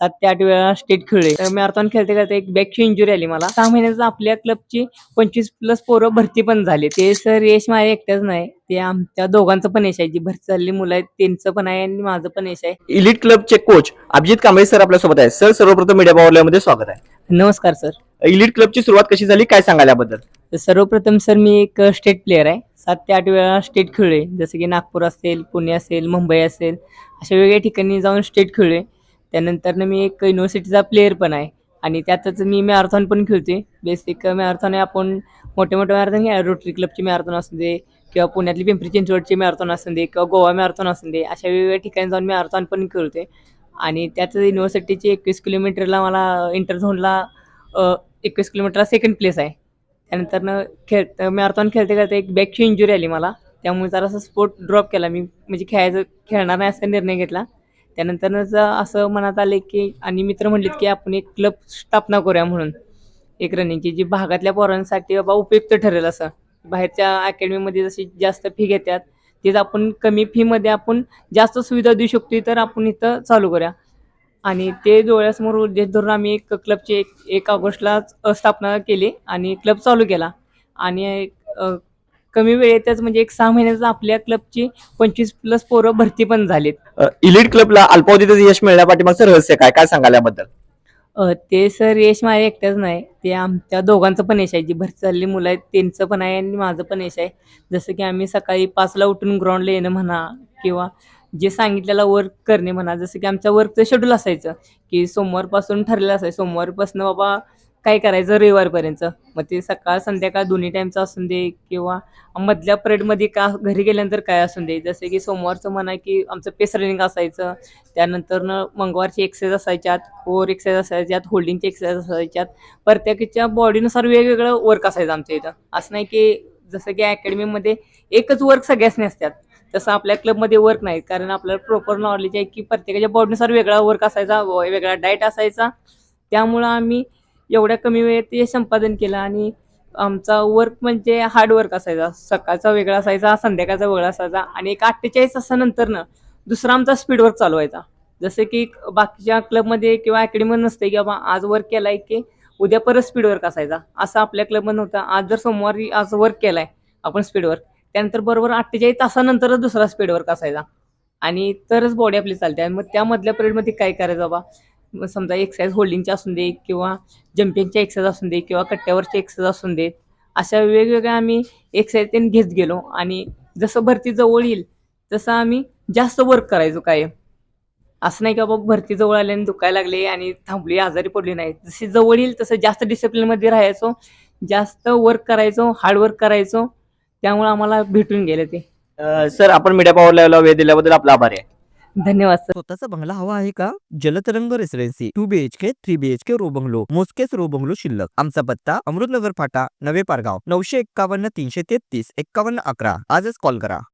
7 ते 8 वेळा state खेळलोय. Marathon खेळता-खेळता एक बॅकची इंजुरी आली मला. 6 महिन्याचं आपल्या क्लबची 25+ पोरं भरती पण झाली. ते सर यश माझ्या एकट्याच नाही, ते आमच्या दोघांचं पण यश आहे. जी भरती झालेली मुलं आहेत त्यांचं पण आहे आणि माझं पण यश आहे. इलिट क्लबचे कोच अभिजित कांबळे सर आपल्यासोबत आहेत. सर, सर्वप्रथम मीडिया पावरमध्ये स्वागत आहे. नमस्कार सर. इलिट क्लबची सुरुवात कशी झाली, काय सांगाल याबद्दल? सर्वप्रथम सर मी एक स्टेट प्लेयर आहे. 7 ते 8 वेळा स्टेट खेळलोय. जसं की नागपूर असेल, पुणे असेल, मुंबई असेल, अशा वेगवेगळ्या ठिकाणी जाऊन स्टेट खेळलोय. त्यानंतरनं मी एक युनिव्हर्सिटीचा प्लेयर पण आहे आणि त्यातच मी मॅरेथॉन पण खेळतोय. बेसिक मॅरेथॉन आहे, आपण मोठे-मोठे मॅरेथॉन घ्या, रोटरी क्लबची मॅरेथॉन असू दे किंवा पुण्यातली पिंपरी चिंचवडची मॅरेथॉन असू दे किंवा गोवा मॅरेथॉन असू दे, अशा वेगवेगळ्या ठिकाणी जाऊन मॅरेथॉन पण खेळतोय. आणि त्याच युनिव्हर्सिटीची 21 किलोमीटरला मला इंटर झोनला 21 किलोमीटरला सेकंड प्लेस आहे. त्यानंतरनं मॅरेथॉन खेळता-खेळता एक बॅकची इंजुरी आली मला. त्यामुळे जरासा स्पोर्ट ड्रॉप केला मी. म्हणजे खेळणार नाही असा निर्णय घेतला. त्यानंतरच असं मनात आले की आणि मित्र म्हटलेत की आपण एक क्लब स्थापना करूया म्हणून. एक रनिंगची जी भागातल्या पोरांसाठी बाबा उपयुक्त ठरेल असं. बाहेरच्या अकॅडमीमध्ये जशी जास्त फी घेतात, तेच आपण कमी फीमध्ये आपण जास्त सुविधा देऊ शकतो, तर आपण इथं चालू करूया. आणि ते डोळ्यासमोर उद्देश धरून आम्ही एक क्लबची 1 ऑगस्टला स्थापना केली आणि क्लब चालू केला. आणि कमी वेळेतच म्हणजे एक 6 महिन्यातच आपल्या क्लबची 25+ पोरं भरती पण झालीत. इलिट क्लबला अल्पावधीतच यश मिळण्यापाठीमागचं रहस्य काय, काय सांगाल याबद्दल? ते सर यश माझ्या एकट्याच नाही, ते आमच्या दोघांचं पण यश आहे. जी भरती झालेली मुलं आहेत त्यांचं पण आहे आणि माझं पण यश आहे. जसं की आम्ही सकाळी 5ला उठून ग्राउंडला येणं म्हणा किंवा जे सांगितलेलं वर्क करणे म्हणा. जसं की आमच्या वर्कचं शेड्यूल असायचं, की सोमवारपासून ठरलेलं असायचं. सोमवारपासून बाबा काय करायचं रविवारपर्यंत. मग ते सकाळ संध्याकाळ दोन्ही टाईमचं असून दे किंवा मधल्या पिरियडमध्ये का घरी गेल्यानंतर काय असून दे. जसं की सोमवारचं म्हणा की आमचं पेस रनिंग असायचं. त्यानंतरनं मंगळवारची एक्सरसाइज असायच्यात, कोर एक्सरसाइज असायच्यात, होल्डिंगची एक्सरसाइज असायच्यात. प्रत्येकाच्या बॉडीनुसार वेगवेगळं वर्क असायचं आमच्या इथं. असं नाही की जसं की अकॅडमीमध्ये एकच वर्क सगळ्यासनी असतात, तसं आपल्या क्लबमध्ये वर्क नाही. कारण आपल्याला प्रॉपर नॉलेज आहे की प्रत्येकाच्या बॉडीनुसार वेगळा वर्क असायचा, वेगळा डाएट असायचा. त्यामुळं आम्ही एवढ्या कमी वेळेत ते संपादन केलं. आणि आमचा वर्क म्हणजे हार्ड वर्क असायचा. सकाळचा वेगळा असायचा, संध्याकाळचा वेगळा असायचा. आणि एक 48 तासानंतरनं दुसरा आमचा स्पीड वर्क चालू व्हायचा. जसं की बाकीच्या क्लबमध्ये किंवा अकॅडमीमध्ये नसते की बाबा आज वर्क केलाय की उद्या परत स्पीड वर्क असायचा. असं आपल्या क्लबमध्ये नव्हतं. आज जर सोमवारी आज वर्क केलाय आपण स्पीड वर्क, त्यानंतर बरोबर 48 तासानंतरच दुसरा स्पीड वर्क असायचा. आणि तरच बॉडी आपली चालते. आणि मग त्यामधल्या पिरियडमध्ये काय करायचं बाबा, मग समजा एक्सरसाइज होल्डिंगची असून दे किंवा जंपिंगच्या एक्सरसाइज असून दे किंवा कट्ट्यावरची एक्सरसाइज असून देत, अशा वेगवेगळ्या आम्ही एक्सरसाइज घेत गेलो. आणि जसं भरती जवळ येईल तसं आम्ही जास्त वर्क करायचो कायम. असं नाही की बाबा भरती जवळ आली आणि दुखायला लागले आणि थांबली, आजारी पडली नाही. जशी जवळ येईल तसं जास्त डिसिप्लिनमध्ये राहायचो, जास्त वर्क करायचो, हार्ड वर्क करायचो. त्यामुळे आम्हाला भेटून गेलं ते. सर, आपण मीडिया पावरला वेळ दिल्याबद्दल आपला आभार आहे. धन्यवाद सर. स्वतःचा बंगला हवा आहे का? Jaltarang residency 2 BHK 3 BHK row bungalow, मोजकेच रो बंगलो शिल्लक. आमचा पत्ता अमृतनगर फाटा, नवे पारगाव, 951 333 5111. आजच कॉल करा.